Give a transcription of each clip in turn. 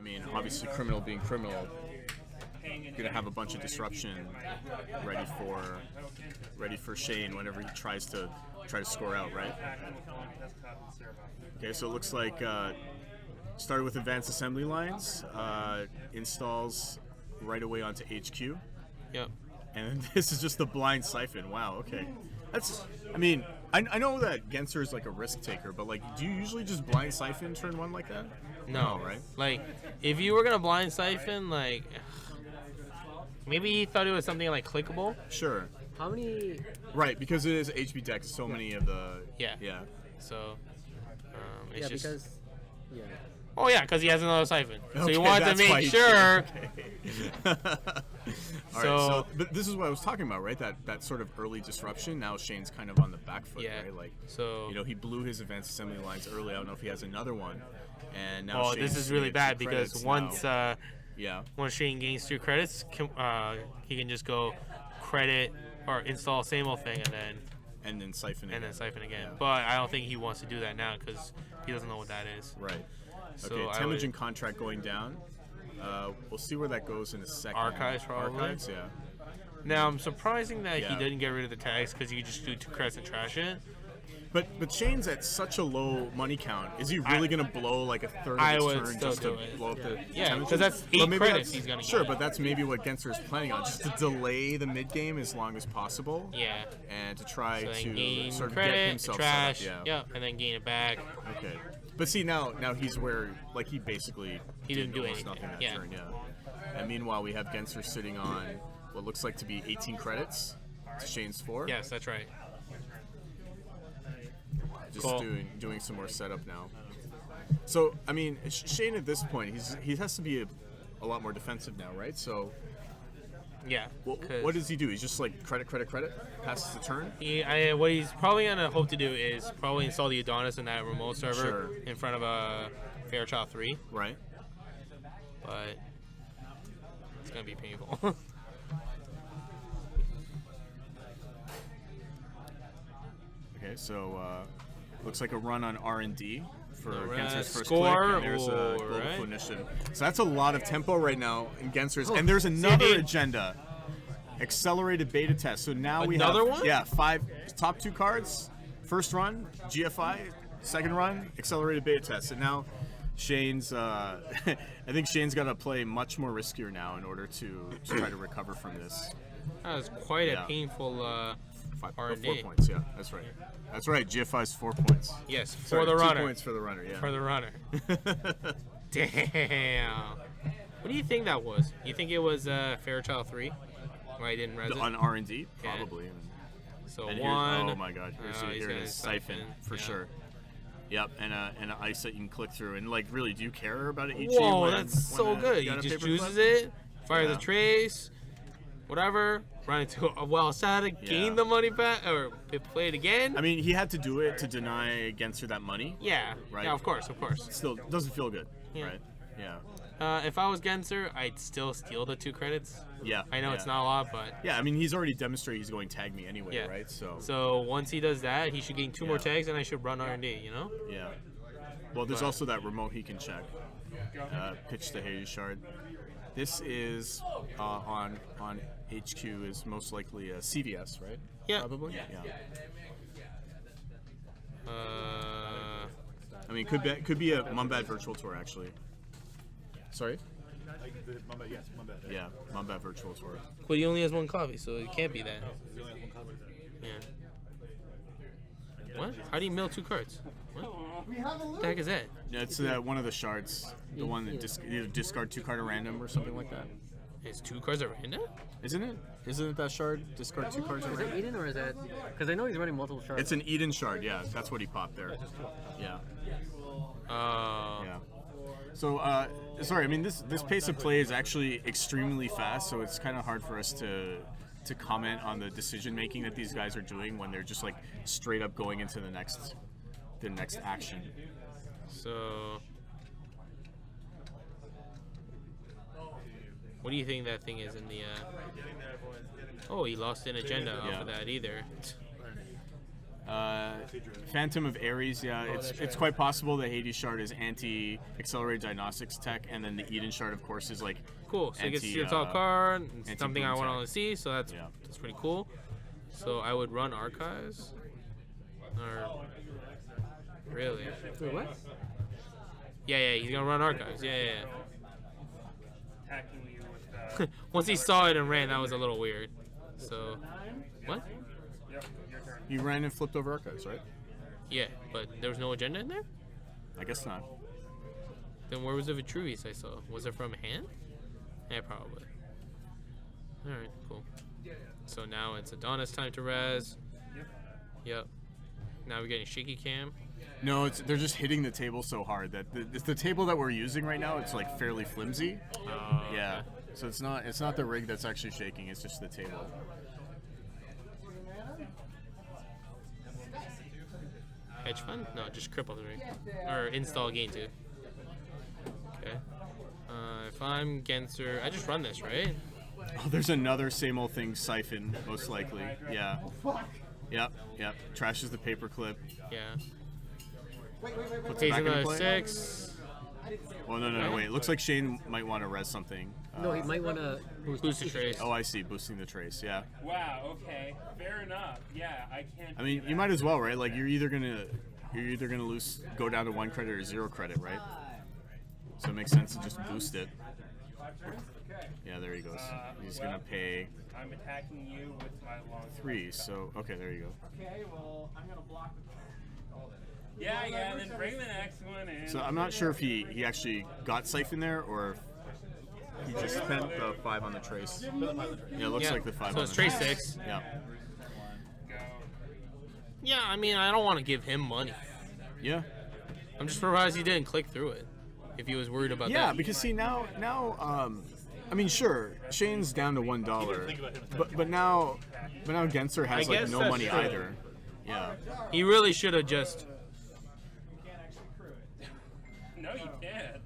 mean, obviously, criminal being criminal, gonna have a bunch of disruption ready for Shane whenever he tries to score out, right? Okay, so it looks like started with advanced assembly lines, installs right away onto HQ. Yep. And this is just a blind siphon. Wow. Okay. I mean, I know that Genser is like a risk taker, but like, do you usually just blind siphon turn one like that? No, right? Like, if you were gonna blind siphon, like, maybe he thought it was something like clickable. Sure. How many? Right, because it is HB deck. So many of the. Yeah. Yeah. So, it's just. Because. Yeah. Oh yeah, because he has another siphon. So Okay, he wanted to that's why make he sure. All right, so but this is what I was talking about, right? That sort of early disruption. Now Shane's kind of on the back foot, Yeah. right? Like, So he blew his advanced assembly lines early. I don't know if he has another one. And now. Oh, this is really bad because once Shane gains 2 credits, he can just go credit or install same old thing and then siphon again. Yeah. But I don't think he wants to do that now because he doesn't know what that is. Right. So okay, Temujin contract going down. We'll see where that goes in a second. Archives, probably. Archives, yeah. Now, I'm surprising that he didn't get rid of the tags because you could just do 2 credits and trash it. But Shane's at such a low money count. Is he really going to blow like a third of his turn just to blow up the Yeah, because that's 8 credits he's going to get. Sure, but that's maybe what Genser is planning on, just to delay the mid-game as long as possible. Yeah. And to try to gain sort of credit, get himself trash, set up. yeah, and then gain it back. Okay. But see, now he's where, like, he basically didn't do almost anything. nothing that turn, And meanwhile, we have Genser sitting on what looks like to be 18 credits to Shane's 4. Yes, that's right. Just doing some more setup now. So, I mean, Shane at this point, he has to be a lot more defensive now, right? So, yeah. What does he do? He's just like credit, passes the turn? What he's probably going to hope to do is probably install the Adonis in that remote server in front of a Fairchild 3. Right. But it's going to be painful. Okay, so looks like a run on R&D for Genser's first score, click, and there's a global food initiative. So that's a lot of tempo right now in Genser's, and there's another agenda, accelerated beta test. So now we have one? Yeah, 5 top 2 cards, first run GFI, second run accelerated beta test, and now Shane's. I think Shane's got to play much more riskier now in order to try to recover from this. That was quite a painful. 4 points, yeah, that's right. That's right, GFI's 4 points. Yes, Sorry, for the runner. 2 points for the runner, yeah. For the runner. Damn. What do you think that was? You think it was Fairchild 3? Why I didn't res it? On R&D? Probably. Yeah. So and 1. Oh my god, here it is, siphon, for sure. Yep, and an ice that you can click through. And like, really, do you care about it each Whoa, that's so good. He just chooses it, fire the trace, whatever, run into a well static, gain the money back, or play it again. I mean, he had to do it to deny Genser that money. Yeah, right. Yeah, of course. Still doesn't feel good, right? Yeah. If I was Genser, I'd still steal the 2 credits. Yeah. I know it's not a lot, but yeah, I mean, he's already demonstrated he's going tag me anyway, right? So once he does that, he should gain 2 more tags, and I should run R&D. You know? Yeah. Well, there's also that remote he can check. Pitch the Hades Shard. This is on HQ is most likely a CVS, right? Yeah. Probably. Yeah. I mean, could be a Mumbat Virtual Tour actually. Sorry. Yes, Mumbat. Yeah, Mumbat Virtual Tour. But he only has 1 copy, so it can't be that. Yeah. What? How do you mill 2 cards? What the heck is that? Yeah, it's one of the shards. The one that you discard 2 card at random or something like that. It's 2 cards at random? Isn't it? Isn't it that shard? Discard 2 cards at Is random? it Eden or is that? Because I know he's running multiple shards. It's an Eden shard, yeah. That's what he popped there. Yeah. Yeah. So, sorry, I mean, this pace of play is actually extremely fast, so it's kind of hard for us to comment on the decision making that these guys are doing when they're just like straight up going into the next action. So, what do you think that thing is in the? Oh, he lost an agenda off of that either. Phantom of Ares, yeah, it's quite possible that Hades shard is anti-accelerated diagnostics tech, and then the Eden shard, of course, is like Cool. So it gets to see a top card. It's something I want to see, so that's pretty cool. So I would run archives. Or really? Wait, what? Yeah, he's gonna run archives. Yeah. Attacking you with, Once he saw it and ran, that was a little weird. So, what? Yep, your turn. You ran and flipped over archives, right? Yeah, but there was no agenda in there? I guess not. Then where was the Vitruvius I saw? Was it from hand? Yeah, probably. Alright, cool. So now it's Adonis time to res. Yep. Now we're getting shaky cam. No, they're just hitting the table so hard that the table that we're using right now, it's like fairly flimsy. Yeah. So it's not the rig that's actually shaking, it's just the table. Hedge fund? No, just cripple the rig. Or install gain 2. Okay. If I'm Genser, I just run this, right? Oh, there's another same old thing siphon, most likely. Yeah. Yep. Trashes the paperclip. Yeah. Puts it Takes back into another play. 6. Oh, no, wait. Looks like Shane might want to res something. No, he might want to Boost the trace. Oh, I see. Boosting the trace, yeah. Wow, okay. Fair enough. Yeah, I can't. I mean, you might as well, right? Like, you're either gonna lose, go down to 1 credit or 0 credit, right? So it makes sense to just boost it. Yeah, there he goes. He's gonna pay I'm attacking you with my long 3. So okay, there you go. Okay, well, I'm gonna block the. Yeah, then bring the next one in. So I'm not sure if he actually got siphon there or if he just spent the 5 on the trace. Yeah, it looks like the 5 So on it's the trace trace. 6. Yeah. Go. Yeah, I mean, I don't want to give him money. Yeah. I'm just surprised he didn't click through it. If he was worried about Yeah, that. because see now I mean sure, Shane's down to $1, but now Genser has I like guess no that's money true. either. Yeah. He really should have just. No, you can't.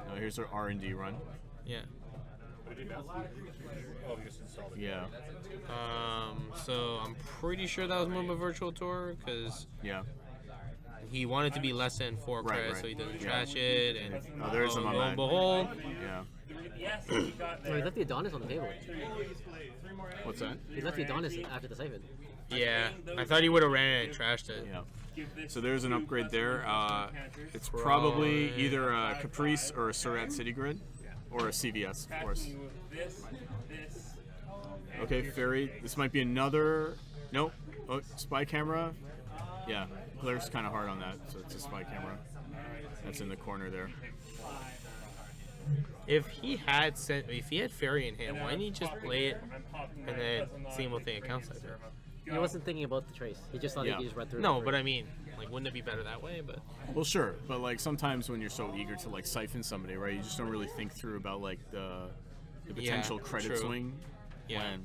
No, here's our R&D run. Yeah. Oh, we just installed it. Yeah. So I'm pretty sure that was more of a virtual tour because Yeah. he wanted to be less than 4 Right, credits, right. so he doesn't Yeah. trash it. And Oh, there's him on lo that. and behold, Yeah. Yes, you got Oh, he there. left the Adonis on the table. What's that? He left the Adonis after the siphon. yeah, I thought he would have ran it and trashed it. Yeah. Give this So there's an upgrade there. It's Right. probably either a Caprice or a Surratt City Grid, or a CVS, of course. attacking you with this. Okay, Fairy. This might be another. Nope. Oh, spy camera. Yeah, Blair's kind of hard on that, so it's a spy camera. That's in the corner there. If he had Fairy in hand, why didn't he just play it and then single thing accounts like that? He wasn't thinking about the trace. He just thought Yeah. he could just run through it. No, but I mean, like, wouldn't it be better that way? But Well, sure, but like sometimes when you're so eager to like siphon somebody, right, you just don't really think through about like the potential credit true. swing, Yeah.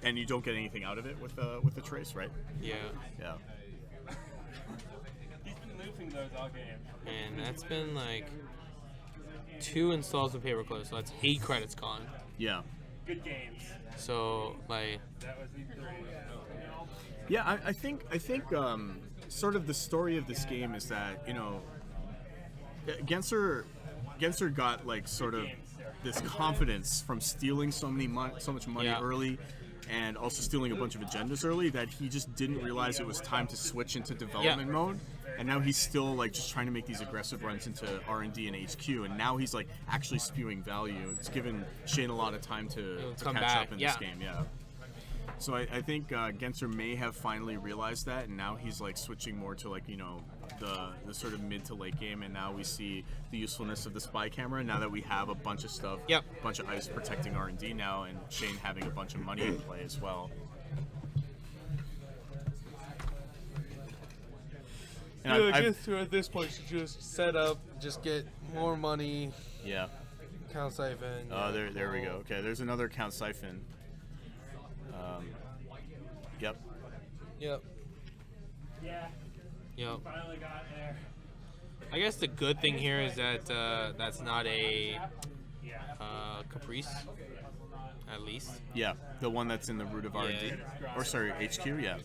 and you don't get anything out of it with the trace, right? yeah, Yeah. He's been looping those all game. and that's been like 2 installs of paperclip, so that's 8 credits gone. Yeah. Good games. So like, That was the 3. Yeah, I think sort of the story of this game is that, you know, Genser got like sort of this confidence from stealing so much money Yeah. early, and also stealing a bunch of agendas early, that he just didn't realize it was time to switch into development mode. And now he's still like just trying to make these aggressive runs into R&D and HQ, and now he's like actually spewing value. It's given Shane a lot of time to come catch back, up in yeah. this game. Yeah. So I think Genser may have finally realized that, and now he's like switching more to like, you know, the sort of mid to late game, and now we see the usefulness of the spy camera. Now that we have a bunch of stuff, Yep. a bunch of ice protecting R&D now, and Shane having a bunch of money in play as well. And at this point should just set up, just get more money, yeah. count siphon. There we go. Okay, there's another count siphon. Yep. Yep. Yeah, Yep. finally got there. I guess the good thing here is that that's not a Caprice, at least. Yeah, the one that's in the root of R&D. Yeah. Or sorry, HQ, yeah.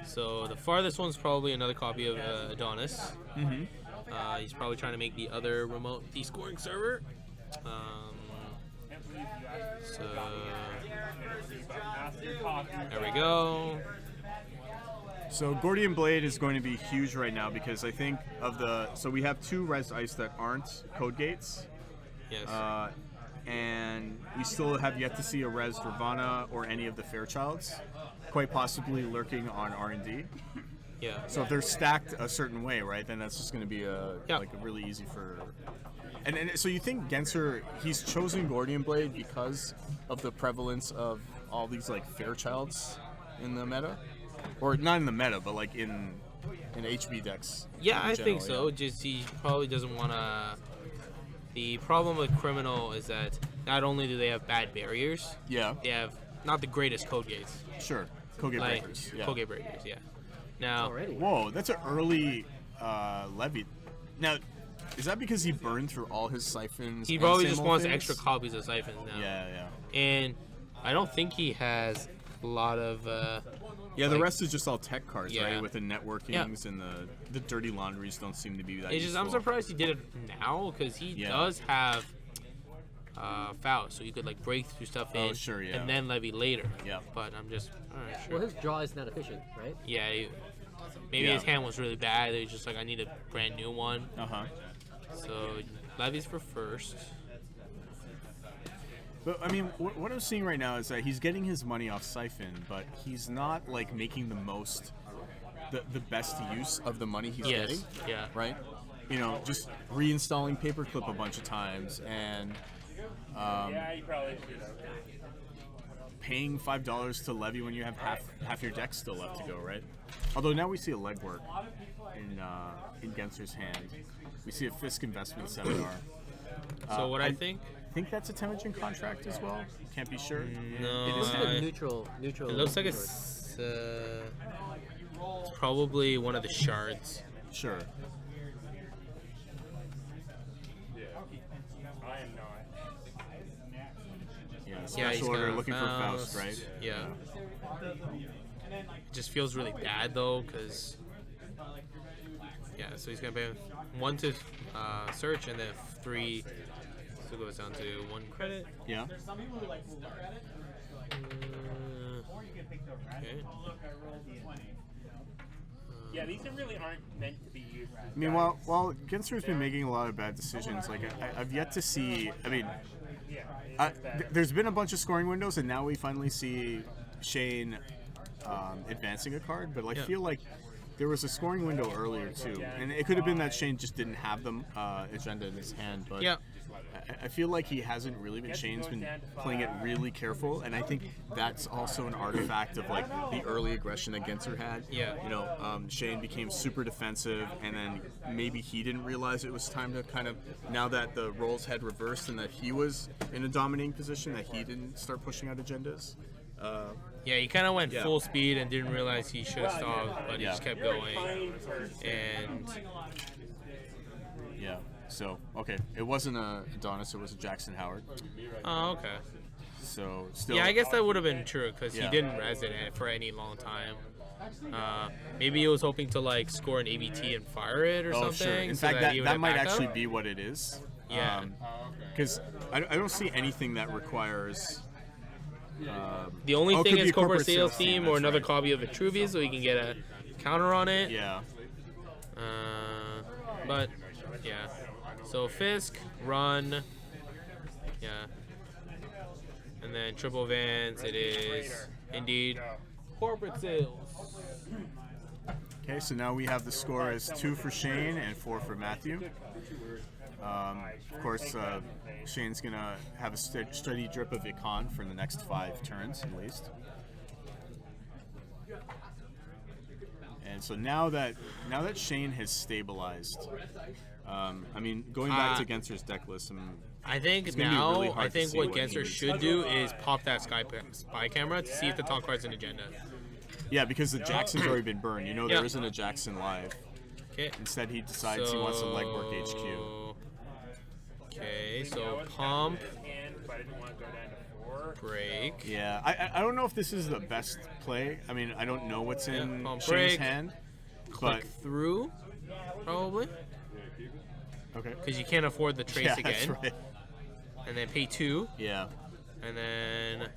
So the farthest one's probably another copy of Adonis. Mm-hmm. He's probably trying to make the other remote descoring server. So there we go. So Gordian Blade is going to be huge right now because I think of the... So we have 2 Res Ice that aren't code gates. Yes. And we still have yet to see a Res Ravana or any of the Fairchilds, quite possibly lurking on R&D. Yeah. So if they're stacked a certain way, right, then that's just going to be like a really easy for... And so you think Genser, he's chosen Gordian Blade because of the prevalence of all these like Fairchilds in the meta? Or not in the meta, but like in HB decks. Yeah, in I general, think so. Just he probably doesn't want to... The problem with Criminal is that not only do they have bad barriers, Yeah, they have not the greatest code gates. sure. Code Gate Like, Breakers. Yeah. code gate breakers, yeah. Now, Already. Whoa, that's an early levy. Now, is that because he burned through all his siphons? he and probably same just old wants things? extra copies of Siphons now. Yeah. And I don't think he has a lot of... Yeah, the like- rest is just all tech cards, Yeah. right? With the networkings and the dirty laundries don't seem to be that It's just I'm useful. surprised he did it now because he Yeah. does have Faust, so you could like break through stuff in Oh, sure, yeah. and then levy later. Yeah. But I'm just alright, sure. Well, his draw is not efficient, right? Yeah, maybe Yeah. his hand was really bad. He was just like, I need a brand new one. Uh-huh. So levies for first. But, I mean, what I'm seeing right now is that he's getting his money off Siphon, but he's not, like, making the most, the best use of the money he's Yes. getting, Yeah. right? You know, just reinstalling Paperclip a bunch of times and Yeah, you probably should have. paying $5 to levy when you have half your deck still left to go, right? Although now we see a legwork in Genser's hand. We see a Fisk investment seminar. So what I think? I think that's a Temujin contract as well. Can't be sure. No. It is It's not. a neutral. It looks like it's probably one of the shards. Sure. I am not. Yeah, Yeah, he's special order got looking for Faust, right? Yeah. It just feels really bad though, because so he's gonna pay 1 to search and then 3, so it goes down to 1 credit. Yeah. Okay. Yeah, these really aren't meant to be used. I mean, while Genser's been making a lot of bad decisions, like I've yet to see. I mean, there's been a bunch of scoring windows, and now we finally see Shane advancing a card. But I feel like there was a scoring window earlier too, and it could have been that Shane just didn't have them agenda in his hand. But I feel like he hasn't really been. Shane's been playing it really careful, and I think that's also an artifact of like the early aggression that Genser had. Yeah. You know, Shane became super defensive, and then maybe he didn't realize it was time to kind of, now that the roles had reversed and that he was in a dominating position, that he didn't start pushing out agendas. Yeah, he kind of went Yeah. full speed and didn't realize he should have stopped, but he Yeah. just kept going. And Yeah. So, okay. It wasn't a Adonis, it was a Jackson Howard. oh, okay. So, still. Yeah, I guess that would have been true because Yeah. he didn't resonate for any long time. Maybe he was hoping to like score an ABT and fire it or Oh, something. sure. In so fact, he would that have might backup. actually be what it is. Yeah. Because I don't see anything that requires. The only Oh, it thing could be is a corporate corporate sales team or that's another right. copy of Vitruvius so he can get a counter on it. Yeah. But yeah. So Fisk, run. Yeah. And then triple Vans, it is indeed corporate sales. Okay, so now we have the score as 2 for Shane and 4 for Matthew. Of course, Shane's gonna have a steady drip of Icon for the next 5 turns at least. And so now that Shane has stabilized, I mean, going back to Genser's deck list, I think It's gonna be now, really hard I to think see what what he Genser needs. should do is pop that spy camera to see if the top card's an agenda. yeah, because the Jackson's already been burned. You know, Yeah. there isn't a Jackson live. Okay. Instead, he decides he wants a legwork HQ. Okay, so pump. Hand, but I didn't want to go down to 4. Break. Yeah, I don't know if this is the best play. I mean, I don't know what's in palm Shing's break. hand, Click but through, probably. okay. Because you can't afford the trace Yeah, again. that's right. And then pay 2. Yeah. And then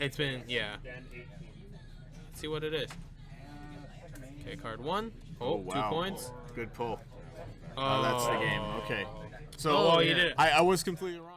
it's been, yeah. Let's see what it is. Okay, card 1. Oh, wow. 2 points. Good pull. Oh, That's the game. Okay. So Oh, you did it. I was completely wrong.